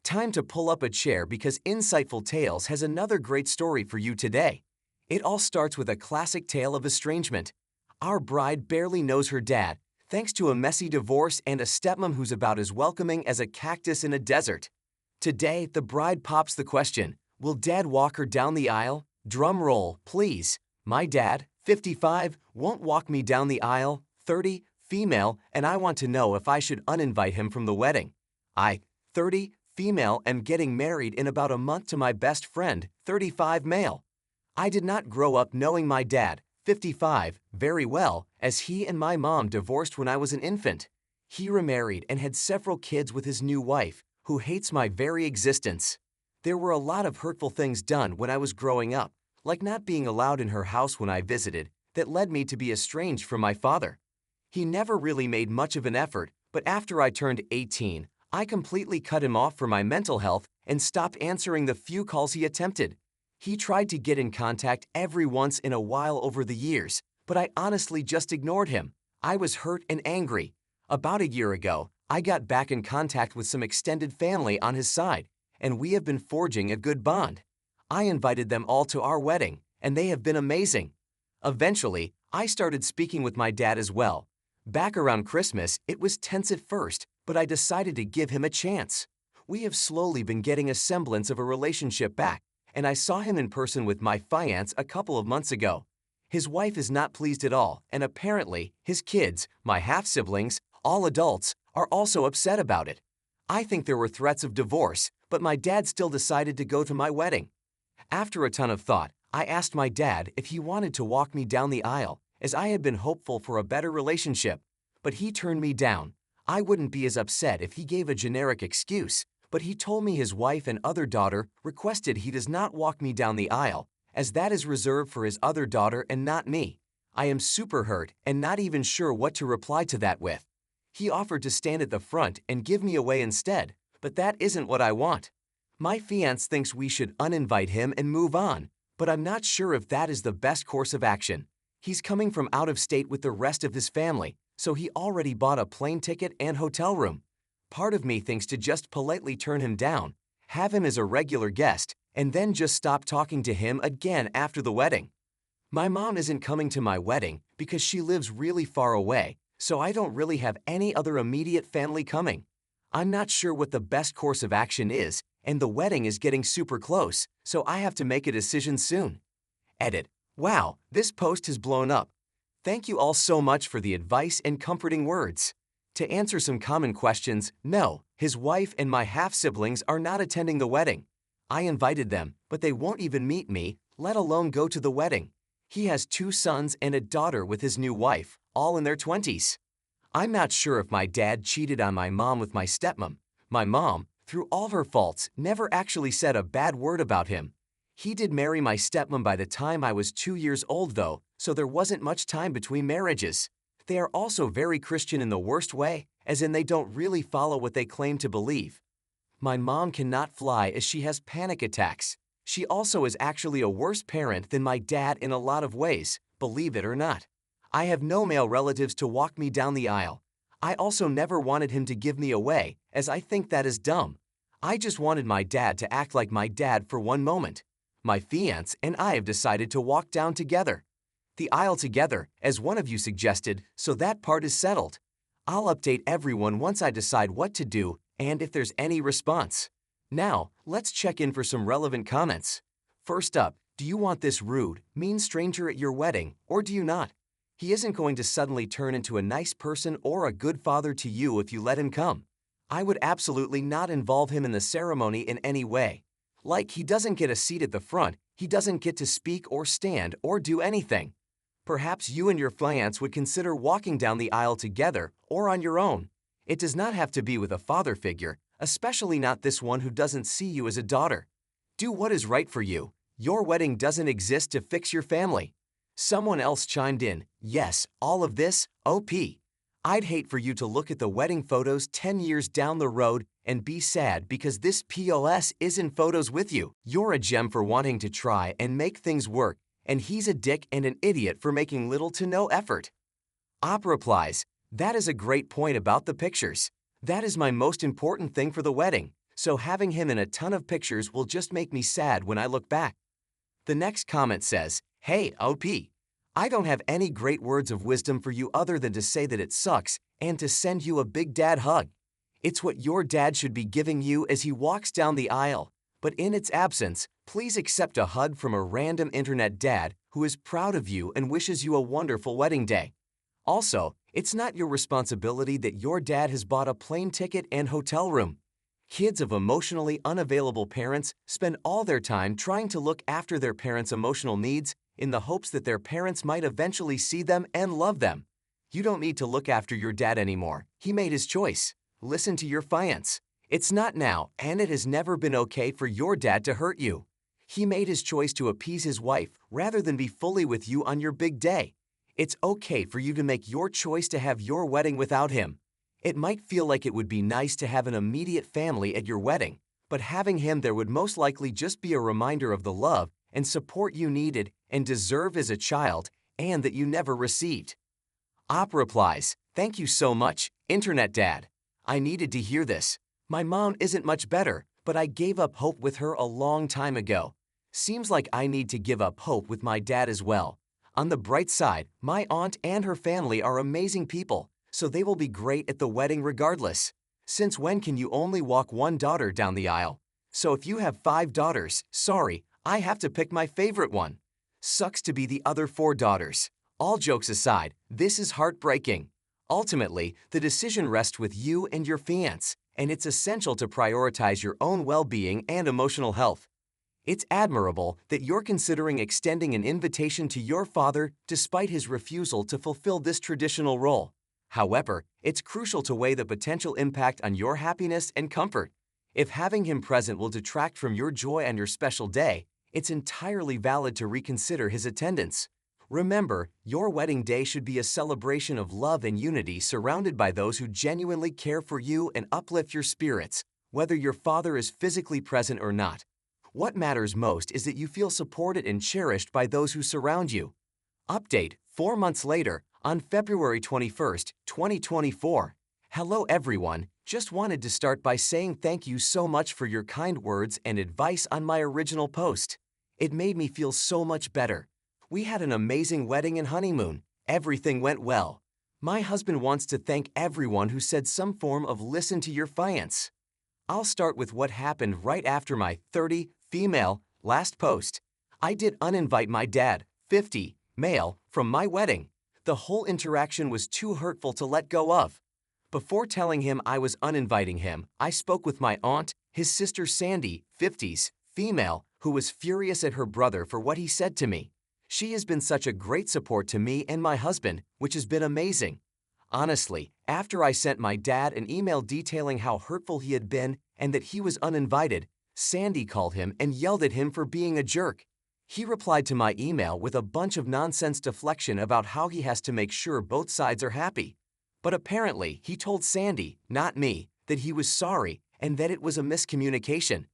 Time to pull up a chair because Insightful Tales has another great story for you today. It all starts with a classic tale of estrangement. Our bride barely knows her dad, thanks to a messy divorce and a stepmom who's about as welcoming as a cactus in a desert. Today, the bride pops the question, will dad walk her down the aisle? Drum roll, please. My dad, 55, won't walk me down the aisle, 30, female, and I want to know if I should uninvite him from the wedding. I, 30, female, am getting married in about a month to my best friend, 35, male. I did not grow up knowing my dad, 55, very well, as he and my mom divorced when I was an infant. He remarried and had several kids with his new wife, who hates my very existence. There were a lot of hurtful things done when I was growing up, like not being allowed in her house when I visited, that led me to be estranged from my father. He never really made much of an effort, but after I turned 18, I completely cut him off for my mental health and stopped answering the few calls he attempted. He tried to get in contact every once in a while over the years, but I honestly just ignored him. I was hurt and angry. About a year ago, I got back in contact with some extended family on his side, and we have been forging a good bond. I invited them all to our wedding, and they have been amazing. Eventually, I started speaking with my dad as well. Back around Christmas, it was tense at first, but I decided to give him a chance. We have slowly been getting a semblance of a relationship back, and I saw him in person with my fiancé a couple of months ago. His wife is not pleased at all, and apparently, his kids, my half-siblings, all adults, are also upset about it. I think there were threats of divorce, but my dad still decided to go to my wedding. After a ton of thought, I asked my dad if he wanted to walk me down the aisle, as I had been hopeful for a better relationship, but he turned me down. I wouldn't be as upset if he gave a generic excuse, but he told me his wife and other daughter requested he does not walk me down the aisle, as that is reserved for his other daughter and not me. I am super hurt and not even sure what to reply to that with. He offered to stand at the front and give me away instead, but that isn't what I want. My fiancé thinks we should uninvite him and move on, but I'm not sure if that is the best course of action. He's coming from out of state with the rest of his family, so he already bought a plane ticket and hotel room. Part of me thinks to just politely turn him down, have him as a regular guest, and then just stop talking to him again after the wedding. My mom isn't coming to my wedding because she lives really far away, so I don't really have any other immediate family coming. I'm not sure what the best course of action is, and the wedding is getting super close, so I have to make a decision soon. Edit. Wow, this post has blown up. Thank you all so much for the advice and comforting words. To answer some common questions, no, his wife and my half-siblings are not attending the wedding. I invited them, but they won't even meet me, let alone go to the wedding. He has 2 sons and a daughter with his new wife, all in their 20s. I'm not sure if my dad cheated on my mom with my stepmom. My mom, through all her faults, never actually said a bad word about him. He did marry my stepmom by the time I was 2 years old though, so there wasn't much time between marriages. They are also very Christian in the worst way, as in they don't really follow what they claim to believe. My mom cannot fly as she has panic attacks. She also is actually a worse parent than my dad in a lot of ways, believe it or not. I have no male relatives to walk me down the aisle. I also never wanted him to give me away, as I think that is dumb. I just wanted my dad to act like my dad for one moment. My fiancé and I have decided to walk down together. The aisle together, as one of you suggested, so that part is settled. I'll update everyone once I decide what to do and if there's any response. Now, let's check in for some relevant comments. First up, do you want this rude, mean stranger at your wedding, or do you not? He isn't going to suddenly turn into a nice person or a good father to you if you let him come. I would absolutely not involve him in the ceremony in any way. Like, he doesn't get a seat at the front, he doesn't get to speak or stand or do anything. Perhaps you and your fiancé would consider walking down the aisle together or on your own. It does not have to be with a father figure, especially not this one who doesn't see you as a daughter. Do what is right for you. Your wedding doesn't exist to fix your family. Someone else chimed in, yes, all of this, OP. I'd hate for you to look at the wedding photos 10 years down the road and be sad because this POS isn't photos with you. You're a gem for wanting to try and make things work, and he's a dick and an idiot for making little to no effort. Op replies, that is a great point about the pictures. That is my most important thing for the wedding, so having him in a ton of pictures will just make me sad when I look back. The next comment says, "Hey, OP. I don't have any great words of wisdom for you other than to say that it sucks and to send you a big dad hug. It's what your dad should be giving you as he walks down the aisle, but in its absence, please accept a hug from a random internet dad who is proud of you and wishes you a wonderful wedding day. Also, it's not your responsibility that your dad has bought a plane ticket and hotel room. Kids of emotionally unavailable parents spend all their time trying to look after their parents' emotional needs in the hopes that their parents might eventually see them and love them. You don't need to look after your dad anymore. He made his choice. Listen to your fiance. It's not now, and it has never been okay for your dad to hurt you. He made his choice to appease his wife rather than be fully with you on your big day. It's okay for you to make your choice to have your wedding without him. It might feel like it would be nice to have an immediate family at your wedding, but having him there would most likely just be a reminder of the love and support you needed and deserve as a child and that you never received." Op replies, "Thank you so much, Internet Dad. I needed to hear this. My mom isn't much better, but I gave up hope with her a long time ago. Seems like I need to give up hope with my dad as well. On the bright side, my aunt and her family are amazing people, so they will be great at the wedding regardless. Since when can you only walk one daughter down the aisle? So if you have 5 daughters, sorry, I have to pick my favorite one. Sucks to be the other 4 daughters. All jokes aside, this is heartbreaking. Ultimately, the decision rests with you and your fiancé, and it's essential to prioritize your own well-being and emotional health. It's admirable that you're considering extending an invitation to your father despite his refusal to fulfill this traditional role. However, it's crucial to weigh the potential impact on your happiness and comfort. If having him present will detract from your joy on your special day, it's entirely valid to reconsider his attendance. Remember, your wedding day should be a celebration of love and unity surrounded by those who genuinely care for you and uplift your spirits, whether your father is physically present or not. What matters most is that you feel supported and cherished by those who surround you. Update 4 months later, on February 21st, 2024. Hello everyone, just wanted to start by saying thank you so much for your kind words and advice on my original post. It made me feel so much better. We had an amazing wedding and honeymoon. Everything went well. My husband wants to thank everyone who said some form of "listen to your fiancé." I'll start with what happened right after my 30, female, last post. I did uninvite my dad, 50, male, from my wedding. The whole interaction was too hurtful to let go of. Before telling him I was uninviting him, I spoke with my aunt, his sister Sandy, 50s, female, who was furious at her brother for what he said to me. She has been such a great support to me and my husband, which has been amazing. Honestly, after I sent my dad an email detailing how hurtful he had been and that he was uninvited, Sandy called him and yelled at him for being a jerk. He replied to my email with a bunch of nonsense deflection about how he has to make sure both sides are happy. But apparently, he told Sandy, not me, that he was sorry and that it was a miscommunication.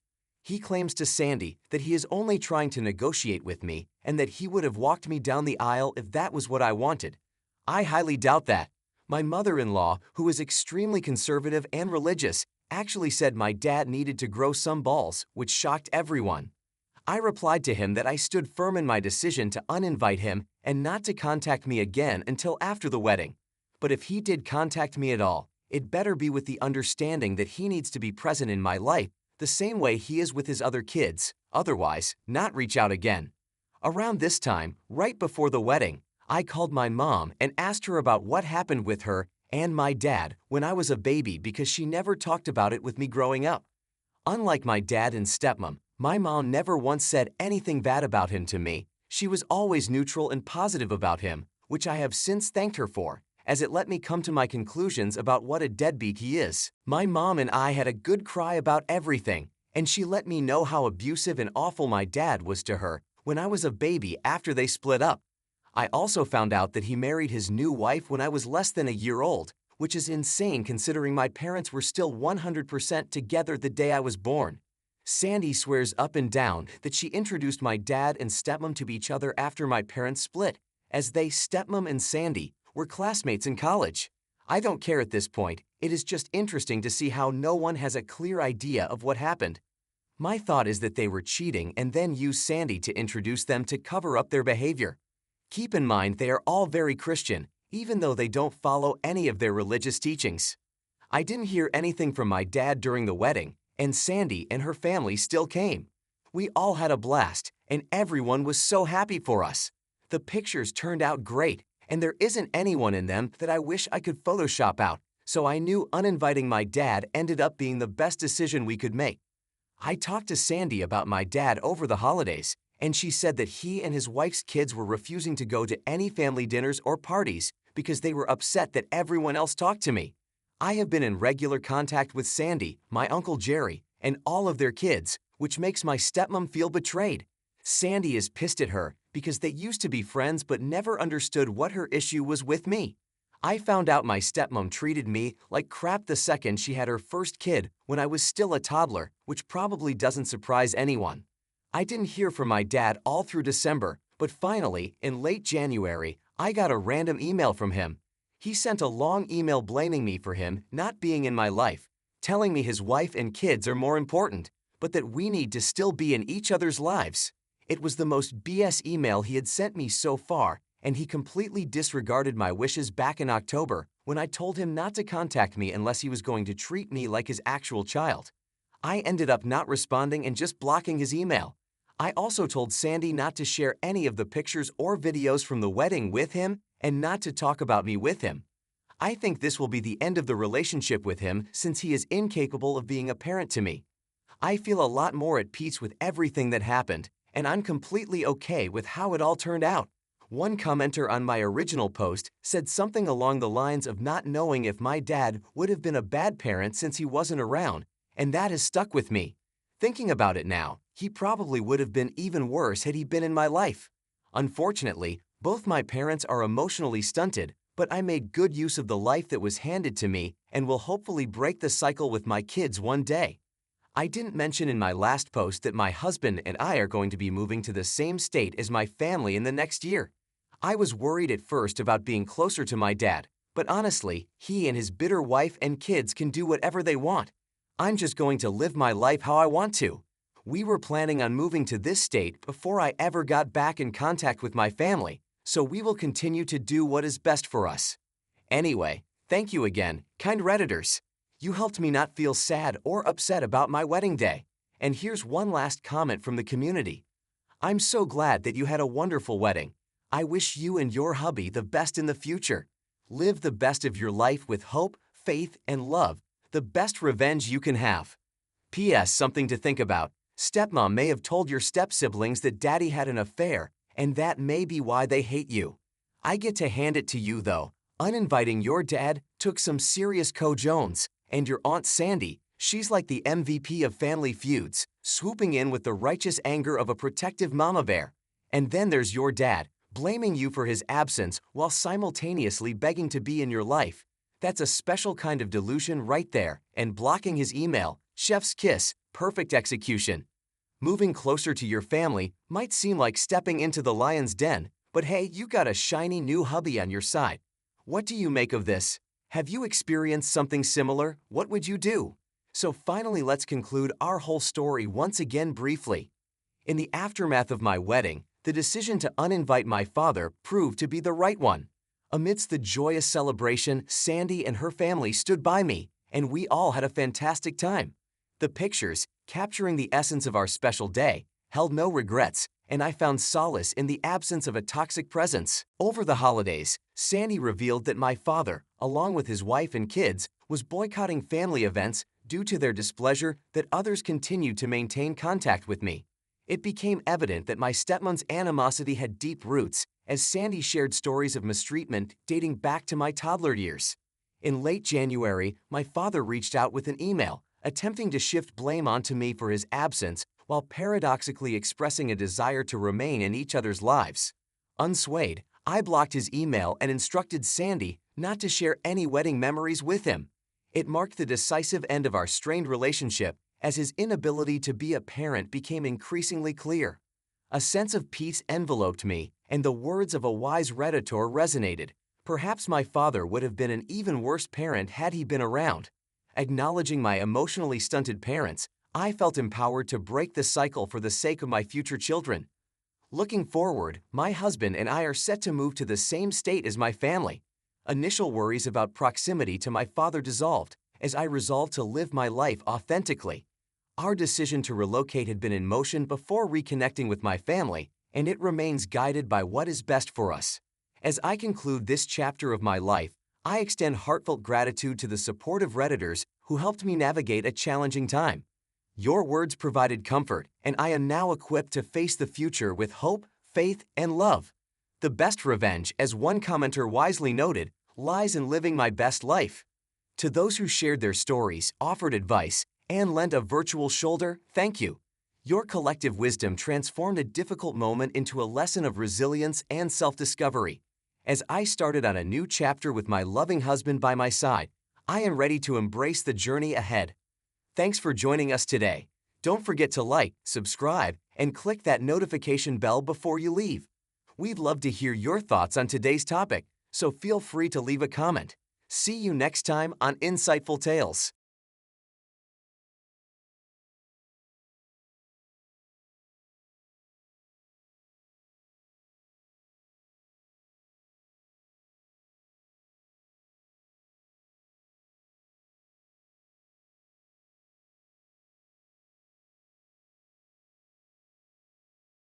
He claims to Sandy that he is only trying to negotiate with me and that he would have walked me down the aisle if that was what I wanted. I highly doubt that. My mother-in-law, who is extremely conservative and religious, actually said my dad needed to grow some balls, which shocked everyone. I replied to him that I stood firm in my decision to uninvite him and not to contact me again until after the wedding. But if he did contact me at all, it better be with the understanding that he needs to be present in my life the same way he is with his other kids, otherwise, not reach out again. Around this time, right before the wedding, I called my mom and asked her about what happened with her and my dad when I was a baby because she never talked about it with me growing up. Unlike my dad and stepmom, my mom never once said anything bad about him to me. She was always neutral and positive about him, which I have since thanked her for, as it let me come to my conclusions about what a deadbeat he is. My mom and I had a good cry about everything, and she let me know how abusive and awful my dad was to her when I was a baby after they split up. I also found out that he married his new wife when I was less than a year old, which is insane considering my parents were still 100% together the day I was born. Sandy swears up and down that she introduced my dad and stepmom to each other after my parents split, as they, stepmom and Sandy, were classmates in college. I don't care at this point, it is just interesting to see how no one has a clear idea of what happened. My thought is that they were cheating and then used Sandy to introduce them to cover up their behavior. Keep in mind they are all very Christian, even though they don't follow any of their religious teachings. I didn't hear anything from my dad during the wedding, and Sandy and her family still came. We all had a blast, and everyone was so happy for us. The pictures turned out great, and there isn't anyone in them that I wish I could Photoshop out, so I knew uninviting my dad ended up being the best decision we could make. I talked to Sandy about my dad over the holidays, and she said that he and his wife's kids were refusing to go to any family dinners or parties because they were upset that everyone else talked to me. I have been in regular contact with Sandy, my Uncle Jerry, and all of their kids, which makes my stepmom feel betrayed. Sandy is pissed at her because they used to be friends but never understood what her issue was with me. I found out my stepmom treated me like crap the second she had her first kid when I was still a toddler, which probably doesn't surprise anyone. I didn't hear from my dad all through December, but finally, in late January, I got a random email from him. He sent a long email blaming me for him not being in my life, telling me his wife and kids are more important, but that we need to still be in each other's lives. It was the most BS email he had sent me so far, and he completely disregarded my wishes back in October when I told him not to contact me unless he was going to treat me like his actual child. I ended up not responding and just blocking his email. I also told Sandy not to share any of the pictures or videos from the wedding with him and not to talk about me with him. I think this will be the end of the relationship with him since he is incapable of being a parent to me. I feel a lot more at peace with everything that happened, and I'm completely okay with how it all turned out. One commenter on my original post said something along the lines of not knowing if my dad would have been a bad parent since he wasn't around, and that has stuck with me. Thinking about it now, he probably would have been even worse had he been in my life. Unfortunately, both my parents are emotionally stunted, but I made good use of the life that was handed to me and will hopefully break the cycle with my kids one day. I didn't mention in my last post that my husband and I are going to be moving to the same state as my family in the next year. I was worried at first about being closer to my dad, but honestly, he and his bitter wife and kids can do whatever they want. I'm just going to live my life how I want to. We were planning on moving to this state before I ever got back in contact with my family, so we will continue to do what is best for us. Anyway, thank you again, kind Redditors. You helped me not feel sad or upset about my wedding day. And here's one last comment from the community. I'm so glad that you had a wonderful wedding. I wish you and your hubby the best in the future. Live the best of your life with hope, faith, and love, the best revenge you can have. P.S. Something to think about. Stepmom may have told your step-siblings that daddy had an affair, and that may be why they hate you. I get to hand it to you, though. Uninviting your dad took some serious co-Jones, and your Aunt Sandy, she's like the MVP of family feuds, swooping in with the righteous anger of a protective mama bear. And then there's your dad, blaming you for his absence while simultaneously begging to be in your life. That's a special kind of delusion right there, and blocking his email, chef's kiss, perfect execution. Moving closer to your family might seem like stepping into the lion's den, but hey, you got a shiny new hubby on your side. What do you make of this? Have you experienced something similar? What would you do? So finally, let's conclude our whole story once again briefly. In the aftermath of my wedding, the decision to uninvite my father proved to be the right one. Amidst the joyous celebration, Sandy and her family stood by me, and we all had a fantastic time. The pictures, capturing the essence of our special day, held no regrets, and I found solace in the absence of a toxic presence. Over the holidays, Sandy revealed that my father, along with his wife and kids, was boycotting family events due to their displeasure that others continued to maintain contact with me. It became evident that my stepmom's animosity had deep roots, as Sandy shared stories of mistreatment dating back to my toddler years. In late January, my father reached out with an email, attempting to shift blame onto me for his absence while paradoxically expressing a desire to remain in each other's lives. Unswayed, I blocked his email and instructed Sandy not to share any wedding memories with him. It marked the decisive end of our strained relationship as his inability to be a parent became increasingly clear. A sense of peace enveloped me, and the words of a wise Redditor resonated. Perhaps my father would have been an even worse parent had he been around. Acknowledging my emotionally stunted parents, I felt empowered to break the cycle for the sake of my future children. Looking forward, my husband and I are set to move to the same state as my family. Initial worries about proximity to my father dissolved as I resolved to live my life authentically. Our decision to relocate had been in motion before reconnecting with my family, and it remains guided by what is best for us. As I conclude this chapter of my life, I extend heartfelt gratitude to the supportive Redditors who helped me navigate a challenging time. Your words provided comfort, and I am now equipped to face the future with hope, faith, and love. The best revenge, as one commenter wisely noted, lies in living my best life. To those who shared their stories, offered advice, and lent a virtual shoulder, thank you. Your collective wisdom transformed a difficult moment into a lesson of resilience and self-discovery. As I started on a new chapter with my loving husband by my side, I am ready to embrace the journey ahead. Thanks for joining us today. Don't forget to like, subscribe, and click that notification bell before you leave. We'd love to hear your thoughts on today's topic, so feel free to leave a comment. See you next time on Insightful Tales.